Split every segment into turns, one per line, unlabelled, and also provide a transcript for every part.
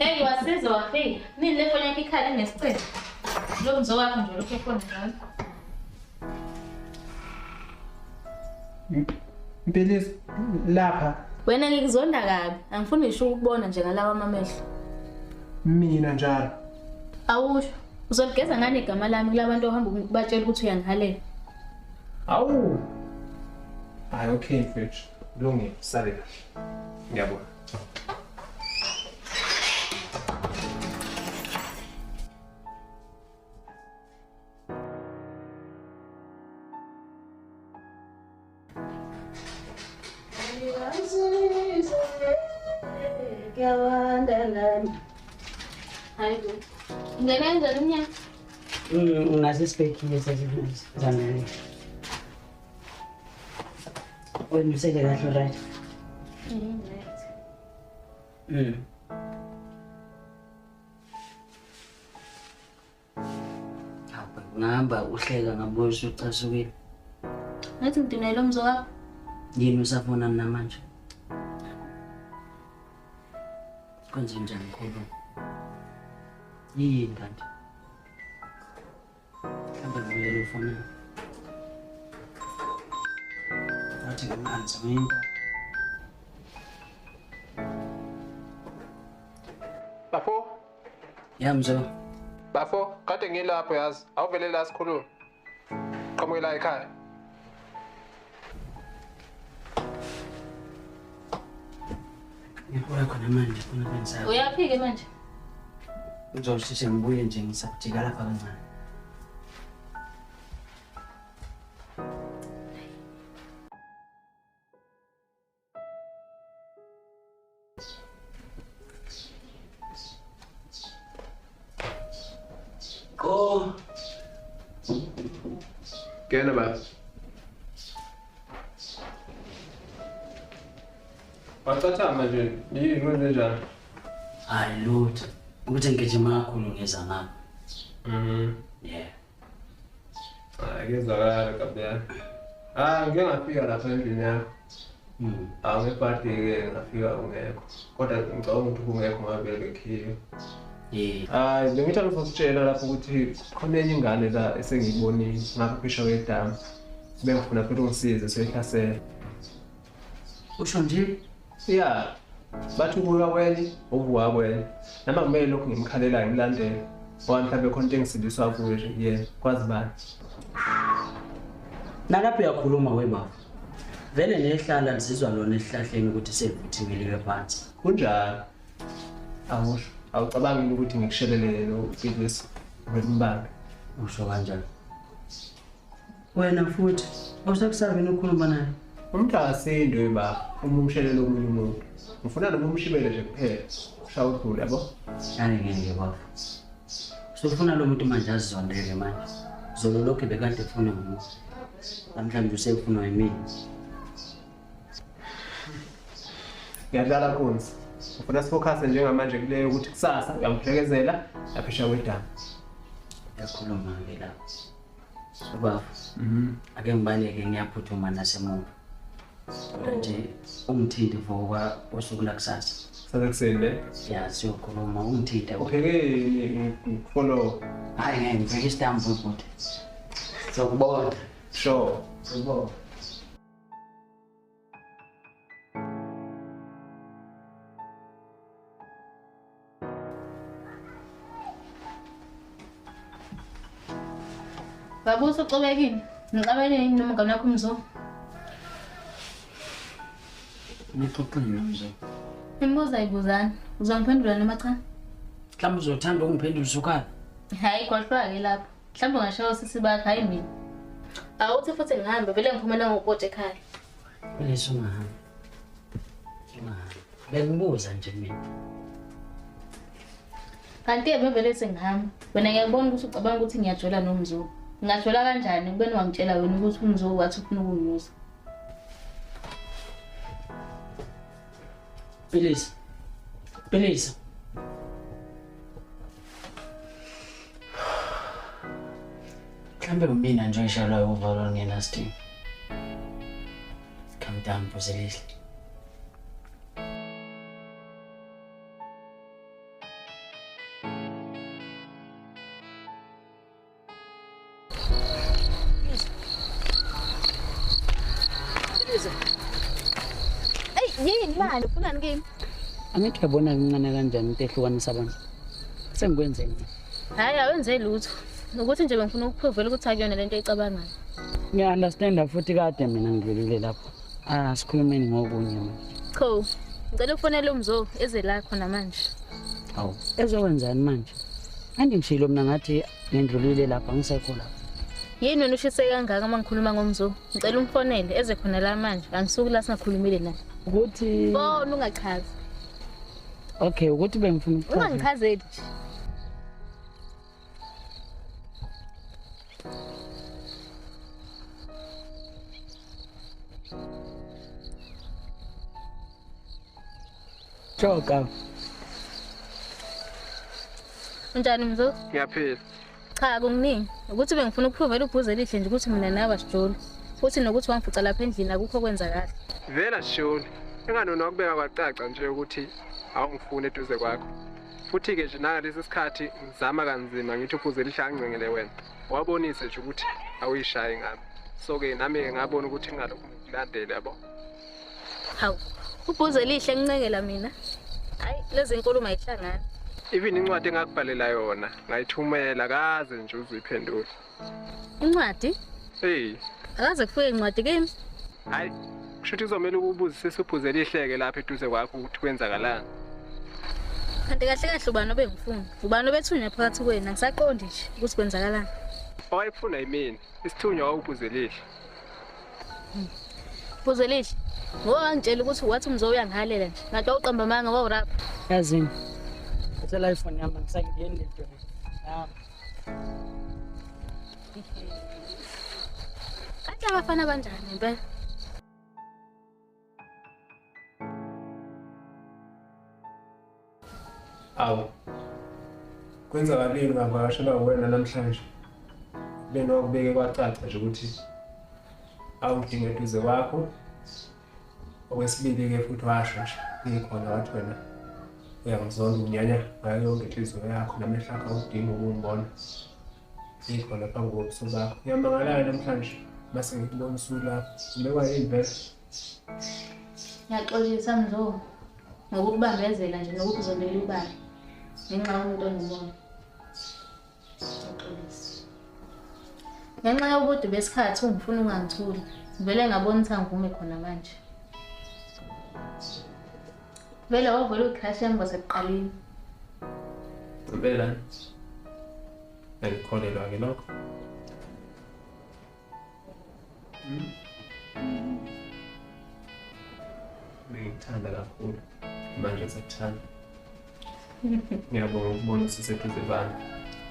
Hey, wasiza wafika. Nini le foni yakho ikhala inesicelo? Lo mzo wakho nje lokho efona njalo.
Mpelisi lapha.
Wena ngikuzonda kabi. Angifuni ngisho ukubona nje ngalawa amamehlo.
Mina njalo.
Awusho. Uzoligeza ngani igama lami kulabantu ohamba batshela ukuthi uyangihalela.
Awu. Hayi okay mfethu. Kulungile, sale kahle. Ngiyabona.
Hayibo. Ngenza nomnyaka.
Ungasisibhekile sezizana. Wena usele kahle right?
Right.
Ngihamba uhleka ngabuza ucasukile.
Ngathi ngidinela umzo wakho.
Yini usafuna namanje? Kwenze njani khulu? Yini kanti? Kambe ngiyele ufuna. Wathi ngimanzi mina.
Bafo?
Yamzo.
Bafo, kade ngilapho yazi. Awuvele la sikhuluma. Qhamuke ekhaya.
Ngibuya khona manje khona kwenzayo.
Uyaphika manje?
Ngizoshise ngibuye nje ngisabudika lapha kancane. Oh.
Gerne baba. Wathatha nje, yini kwenze njani?
Hayi lutho. Ukuthi ngigijima kakhulu ngeza ngapha. Yeah.
Kezwakala kabla. Ngike ngafika lapha endlini yakho. Ngeparty-ke ngafika ungekho. Kodwa ngicabanga ukuthi ungekho ngavele bekhiye.
Yeah.
Bengithanda ukutshela lapho ukuthi khona enye ingane la esengiyibonile ngapha phesha kwedamu. Bengifuna futhi ungisize soyihlasela.
Usho nje?
Yeah. Bathi ubuka wena, uvuka wena. Nama kumele lokhu ngimkhalela ngilandele. Ngoba mhlawumbe khona into engisindiswa kuyo nje, yeah, kwazi bani.
Nalapho uyakhuluma webaba. Vele nehlala lisizwa lona esihlahleni ukuthi sevuthimile phansi.
Kunjalo. Awusho. Awucabangi ukuthi ngikushelelele lo business wembanga.
Usho kanjani? Wena futhi awusakusabe nokukhuluma naye.
Umuntu akasindi webaba, uma umshelele omunye umuntu. Ngifuna noma umshibele nje kuphela. Ushaya udlule yabo.
Hayi ngeke baba. Sofuna lo muntu manje azizondele manje. Zolo lokho bekade ufuna umuntu. Namhlanje usefuna yimini.
Ngiyadlala konke. Ufuna sifocus njengamanje kuleyo ukuthi kusasa uyangiphekezela lapha kwedamu.
Yakhuluma ke la. Baba. Ake ngibaleke ngiyaphuthuma nasemuva. Nje ungithinte for usuku lakusasa.
Sasekuseni le?
Ya siyokhuluma ungithinte.
Upheke ngfollow.
Hayi ngeke ngibheke isitambu futhi. Sokubona.
Sure. Sokubona.
Babuso ucobekile. Ngicabane yini noma ngane yakho umzo?
Ngixoxile nomzo.
Imibuzo ayibuzana. Uzongiphendula noma cha?
Mhlawumbe uzothanda ukungiphendula usukhala.
Hayi khohlwa ke lapho. Mhlawumbe ngashawo sisi bakhe hayi mina. Awuthi futhi ngihambe vele ngiphumela ngokude ekhaya.
Bese ungahamba. Bengibuza nje mina.
Kanti vele sengihamba. Wena ngiyabona ukuthi ucabanga ukuthi ngiyajola nomzo. Ngingajola kanjani ubeni wangitshela wena ukuthi umzo wathi ufuna ukungimusa.
Please. Mhlambe umina nje eshalayo uvala ngena steam. Calm down Buzelihle.
Yini manje ufunani kimi?
Angithi uyabona kancane kanjani into ehlukanisa abantu. Sengikwenzeni.
Hayi awenze lutho. Ukuthi nje bengifuna ukuphuvela ukuthi akuyona lento eyicabangayo.
Ngiya-understanda futhi kade mina ngidlulile lapho. Sikhulumeni ngokunye manje.
Cho, ngicela ufonele umzo eze la khona manje.
Hawu, ezokwenzani manje? Ngishilo mina ngathi ngidlulile lapha ngisekho lapha.
Yini wena ushise kangaka uma ngikhuluma ngomzo? Ngicela umfonele eze khona la manje. Angisuki la singakhulumile naye.
Ukuthi
Bona ungachazi.
Okay, ukuthi bengifuna ukuchaza.
Ungangichazeli.
Choka.
Unjani mzo?
Ngiyaphila.
Cha kunginingi. Ukuthi bengifuna ukuphuvela ubhuze lihle nje ukuthi mina nawe asijolo. Futhi nokuthi wangifuca lapha endlini akukho kwenza kahle.
Vela sishoni. Enganona ukubeka kwacaca nje ukuthi awungifuni eduze kwakho. Futhi ke nje ngalesi sikhathi ngizama kanzima ngithi ubhuze lihle angcengele wena. Wabonise nje ukuthi awuyishayi ngami. So ke nami ngabona ukuthi ngalokho ngilandele yabo.
Hawu. Ubhuze lihle ngincengela mina. Hayi lezi inkulumo ayihlangani.
Even incwadi engakubhalela yona ngayithumela kaze nje uzuyiphendula.
Incwadi?
Hey.
Akaze kufike incwadi kimi.
Hayi, kusho ukuthi uzomela ukubuzisa isibhuze lihleke lapha eduze kwakho ukuthi kwenzakalani.
Kanti kahle kahle ubani obengifuna. Ubani obethunywa phakathi kwenu ngisaqondi nje ukuthi kwenzakalani.
Owayefuna yimini, isithunywa wawubhuze lihle.
Bhuze lihle. Ngokangitshela ukuthi wathi umzo uyangihalela nje. Ngathi awuqamba manga wawurapha.
Yazini. Uthela iPhone yami ngisangiyeni leto.
Kanti abafana banjani impela?
Awu. Kwenzakaleni ngavakashela wena namhlanje. Lento okubeke kwacaca nje ukuthi awudinge eduze kwakho. Okwesibili ke futhi washo nje ngikhona wathi wena uyangizonda unyanya ngayo yonke inhliziyo yakho namehla akho udinga ukungibona. Ngikhona phambi kobuso bakho. Ngiyamangala namhlanje mase ngikubona usula. Ubekwa yini vele?
Ngiyaxolisa mzo. Ngokubambezela nje nokuthi uzondela ibala. Ngenxa yomuntu onibona. Ngiyaxolisa. Ngenxa yobude besikhathi ungifuna ungangithuli. Vele ngabona ukuthi angivume khona manje. Vele wavela ucrash yami kwasekuqaleni.
Impela. Ngikholelwa ke lokho. Ngithanda kakhulu. Manje sekuthanda. Ngiyabonga ukubona siseduze bani.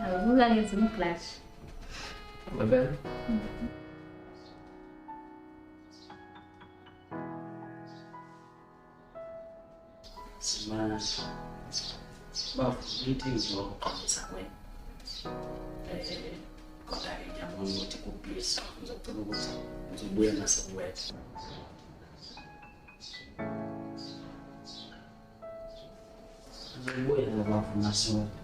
Awubuka ngenza umflash.
Mabel.
Simana. Bafuthi ngizoqhubisa kwena. Kodwa ke ngiyabona ukuthi kubhisa ngizocela ukuthi ngizobuya nasewethu. Ngizobuya lapha nasewethu.